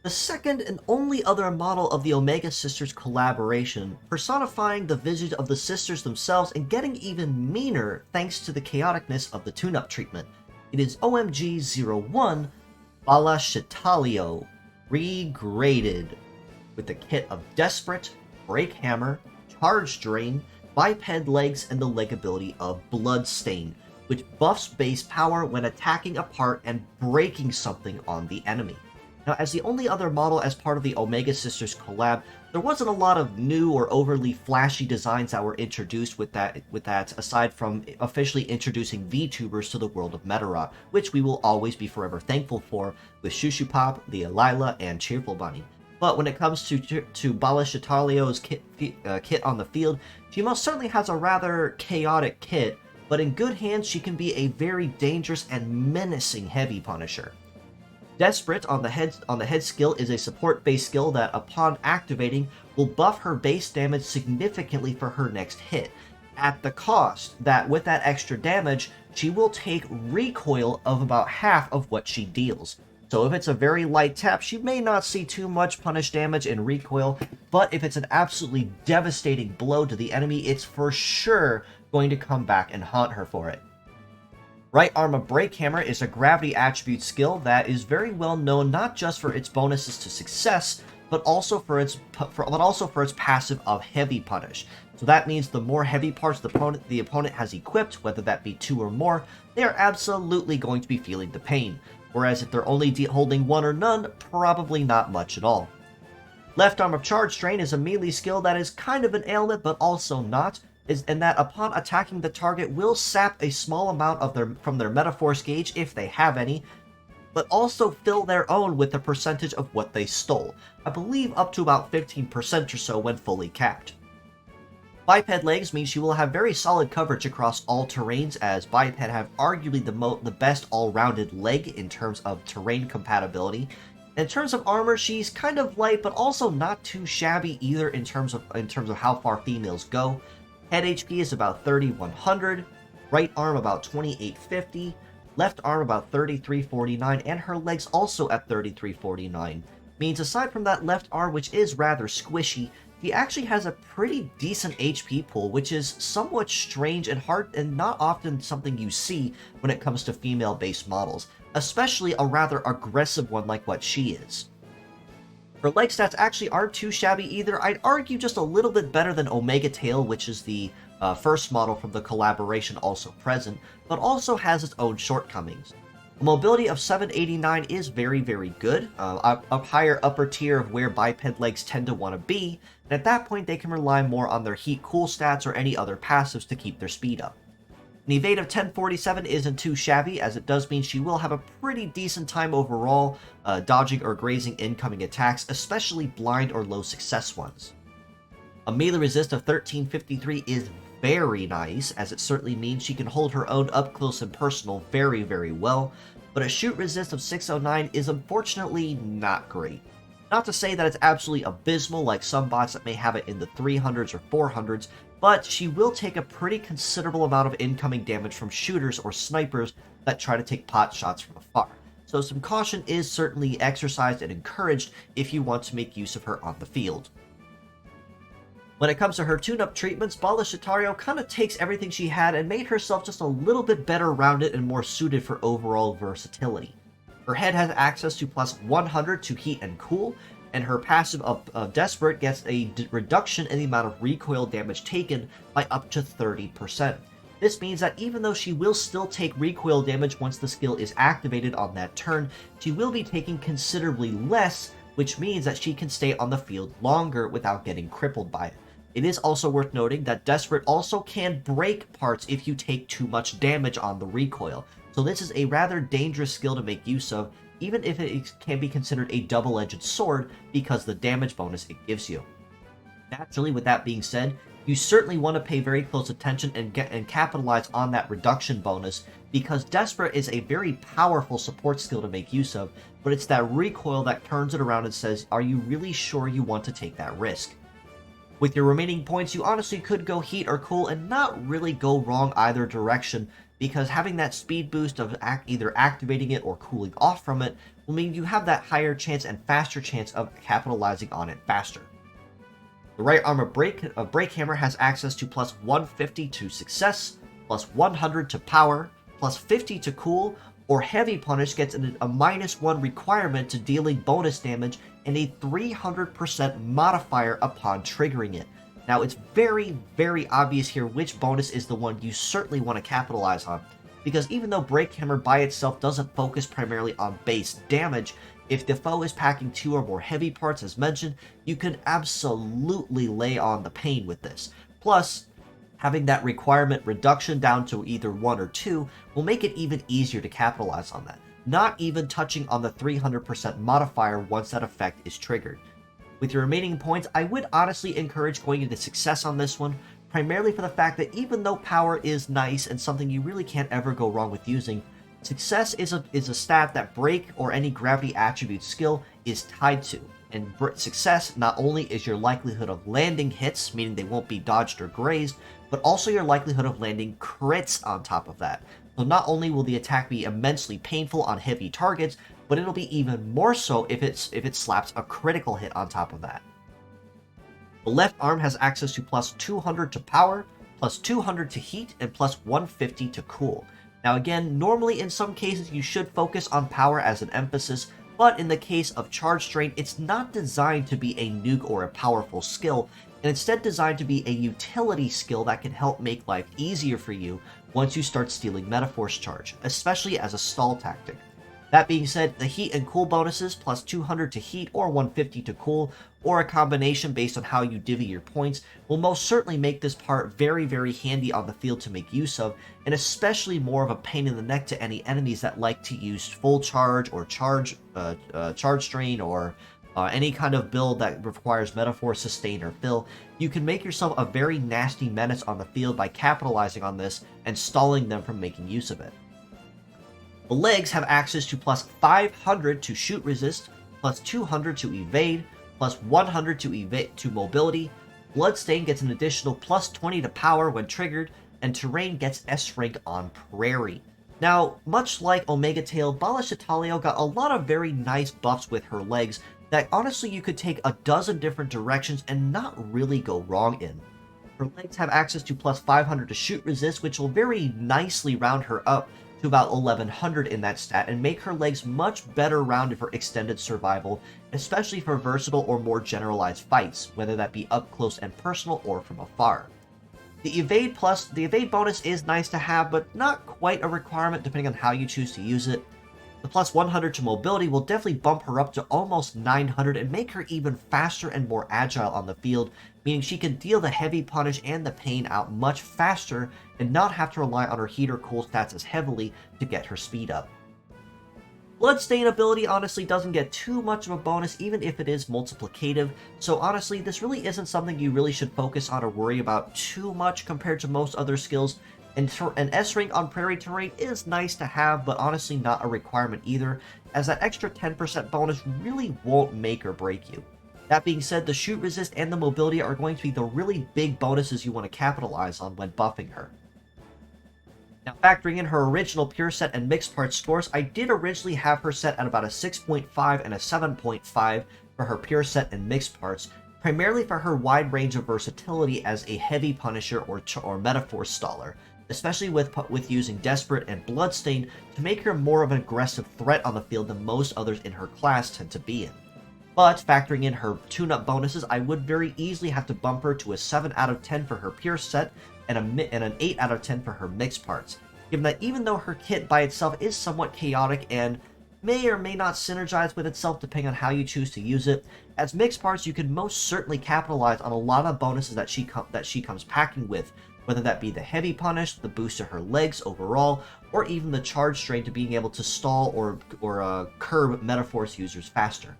The second and only other model of the Omega Sisters collaboration, personifying the visage of the sisters themselves and getting even meaner thanks to the chaoticness of the Tuneup Treatment. It is OMG01 Balaxitalio, REGRADED, with the kit of Desperate, Break Hammer, Charge Drain, Biped Legs, and the leg ability of Bloodstain, which buffs base power when attacking a part and breaking something on the enemy. Now, as the only other model as part of the Omega Sisters collab, there wasn't a lot of new or overly flashy designs that were introduced with that, aside from officially introducing VTubers to the world of Meteora, which we will always be forever thankful for with Shushu Pop, the Lila, and Cheerful Bunny. But when it comes to Balaxitalio's kit on the field, she most certainly has a rather chaotic kit, but in good hands she can be a very dangerous and menacing heavy punisher. Desperate on the head skill is a support-based skill that, upon activating, will buff her base damage significantly for her next hit, at the cost that with that extra damage, she will take recoil of about half of what she deals. So if it's a very light tap, she may not see too much punish damage in recoil, but if it's an absolutely devastating blow to the enemy, it's for sure going to come back and haunt her for it. Right Arm of Break Hammer is a gravity attribute skill that is very well known not just for its bonuses to success, but also for its passive of Heavy Punish. So that means the more heavy parts the opponent has equipped, whether that be 2 or more, they are absolutely going to be feeling the pain. Whereas if they're only holding 1 or none, probably not much at all. Left Arm of Charge Drain is a melee skill that is kind of an ailment, but also not, and that upon attacking the target will sap a small amount from their Metaforce gauge if they have any, but also fill their own with the percentage of what they stole. I believe up to about 15% or so when fully capped. Biped Legs means she will have very solid coverage across all terrains, as Biped have arguably the best all-rounded leg in terms of terrain compatibility. In terms of armor, she's kind of light, but also not too shabby either in terms of how far females go. Head HP is about 3100, right arm about 2850, left arm about 3349, and her legs also at 3349. Means aside from that left arm, which is rather squishy, she actually has a pretty decent HP pool, which is somewhat strange and hard and not often something you see when it comes to female-based models, especially a rather aggressive one like what she is. Her leg stats actually aren't too shabby either. I'd argue just a little bit better than Omega Tail, which is the first model from the collaboration also present, but also has its own shortcomings. A mobility of 789 is very, very good, up higher upper tier of where biped legs tend to want to be, and at that point they can rely more on their heat cool stats or any other passives to keep their speed up. An evade of 1047 isn't too shabby, as it does mean she will have a pretty decent time overall dodging or grazing incoming attacks, especially blind or low success ones. A melee resist of 1353 is very nice, as it certainly means she can hold her own up close and personal very, very well, but a shoot resist of 609 is unfortunately not great. Not to say that it's absolutely abysmal like some bots that may have it in the 300s or 400s, but she will take a pretty considerable amount of incoming damage from shooters or snipers that try to take pot shots from afar. So some caution is certainly exercised and encouraged if you want to make use of her on the field. When it comes to her tune-up treatments, Balaxitalio kind of takes everything she had and made herself just a little bit better rounded and more suited for overall versatility. Her head has access to plus 100 to heat and cool, and her passive of Desperate gets a reduction in the amount of recoil damage taken by up to 30%. This means that even though she will still take recoil damage once the skill is activated on that turn, she will be taking considerably less, which means that she can stay on the field longer without getting crippled by it. It is also worth noting that Desperate also can break parts if you take too much damage on the recoil, so this is a rather dangerous skill to make use of, even if it can be considered a double-edged sword because the damage bonus it gives you. Naturally, with that being said, you certainly want to pay very close attention and capitalize on that reduction bonus, because Desperate is a very powerful support skill to make use of, but it's that recoil that turns it around and says, are you really sure you want to take that risk? With your remaining points, you honestly could go heat or cool and not really go wrong either direction, because having that speed boost of either activating it or cooling off from it will mean you have that higher chance and faster chance of capitalizing on it faster. The right arm of Break Hammer has access to plus 150 to success, plus 100 to power, plus 50 to cool, or Heavy Punish gets a -1 requirement to dealing bonus damage and a 300% modifier upon triggering it. Now, it's very, very obvious here which bonus is the one you certainly want to capitalize on, because even though Break Hammer by itself doesn't focus primarily on base damage, if the foe is packing 2 or more heavy parts as mentioned, you can absolutely lay on the pain with this. Plus, having that requirement reduction down to either 1 or 2 will make it even easier to capitalize on that, not even touching on the 300% modifier once that effect is triggered. With your remaining points, I would honestly encourage going into success on this one, primarily for the fact that even though power is nice and something you really can't ever go wrong with using, success is a stat that break or any gravity attribute skill is tied to. And success not only is your likelihood of landing hits, meaning they won't be dodged or grazed, but also your likelihood of landing crits on top of that. So not only will the attack be immensely painful on heavy targets, but it'll be even more so if it slaps a critical hit on top of that. The left arm has access to plus 200 to power, plus 200 to heat, and plus 150 to cool. Now again, normally in some cases you should focus on power as an emphasis, but in the case of Charge Strain, it's not designed to be a nuke or a powerful skill, and instead designed to be a utility skill that can help make life easier for you once you start stealing Metaforce Charge, especially as a stall tactic. That being said, the heat and cool bonuses, plus 200 to heat or 150 to cool, or a combination based on how you divvy your points, will most certainly make this part very, very handy on the field to make use of, and especially more of a pain in the neck to any enemies that like to use full charge or charge strain or any kind of build that requires Metaphor, Sustain, or Fill. You can make yourself a very nasty menace on the field by capitalizing on this and stalling them from making use of it. The legs have access to plus 500 to shoot resist, plus 200 to evade, plus 100 to mobility. Bloodstain gets an additional plus 20 to power when triggered, and Terrain gets S rank on Prairie. Now, much like Omega Tail, Balaxitalio got a lot of very nice buffs with her legs that honestly you could take a dozen different directions and not really go wrong in. Her legs have access to plus 500 to shoot resist, which will very nicely round her up to about 1100 in that stat and make her legs much better rounded for extended survival, especially for versatile or more generalized fights, whether that be up close and personal or from afar. The evade bonus is nice to have, but not quite a requirement depending on how you choose to use it. The plus 100 to mobility will definitely bump her up to almost 900 and make her even faster and more agile on the field, meaning she can deal the heavy punish and the pain out much faster and not have to rely on her heat or cool stats as heavily to get her speed up. Bloodstain ability honestly doesn't get too much of a bonus even if it is multiplicative, so honestly this really isn't something you really should focus on or worry about too much compared to most other skills. And an S rank on Prairie Terrain is nice to have, but honestly not a requirement either, as that extra 10% bonus really won't make or break you. That being said, the shoot resist and the mobility are going to be the really big bonuses you want to capitalize on when buffing her. Now, factoring in her original pure set and mixed parts scores, I did originally have her set at about a 6.5 and a 7.5 for her pure set and mixed parts, primarily for her wide range of versatility as a heavy punisher or metaphor staller, especially with using Desperate and Bloodstain to make her more of an aggressive threat on the field than most others in her class tend to be in. But factoring in her tune-up bonuses, I would very easily have to bump her to a 7 out of 10 for her pure set and an 8 out of 10 for her mixed parts, given that even though her kit by itself is somewhat chaotic and may or may not synergize with itself depending on how you choose to use it, as mixed parts you can most certainly capitalize on a lot of bonuses that she comes packing with, whether that be the heavy punish, the boost to her legs overall, or even the charge strain to being able to stall or curb Metaforce users faster.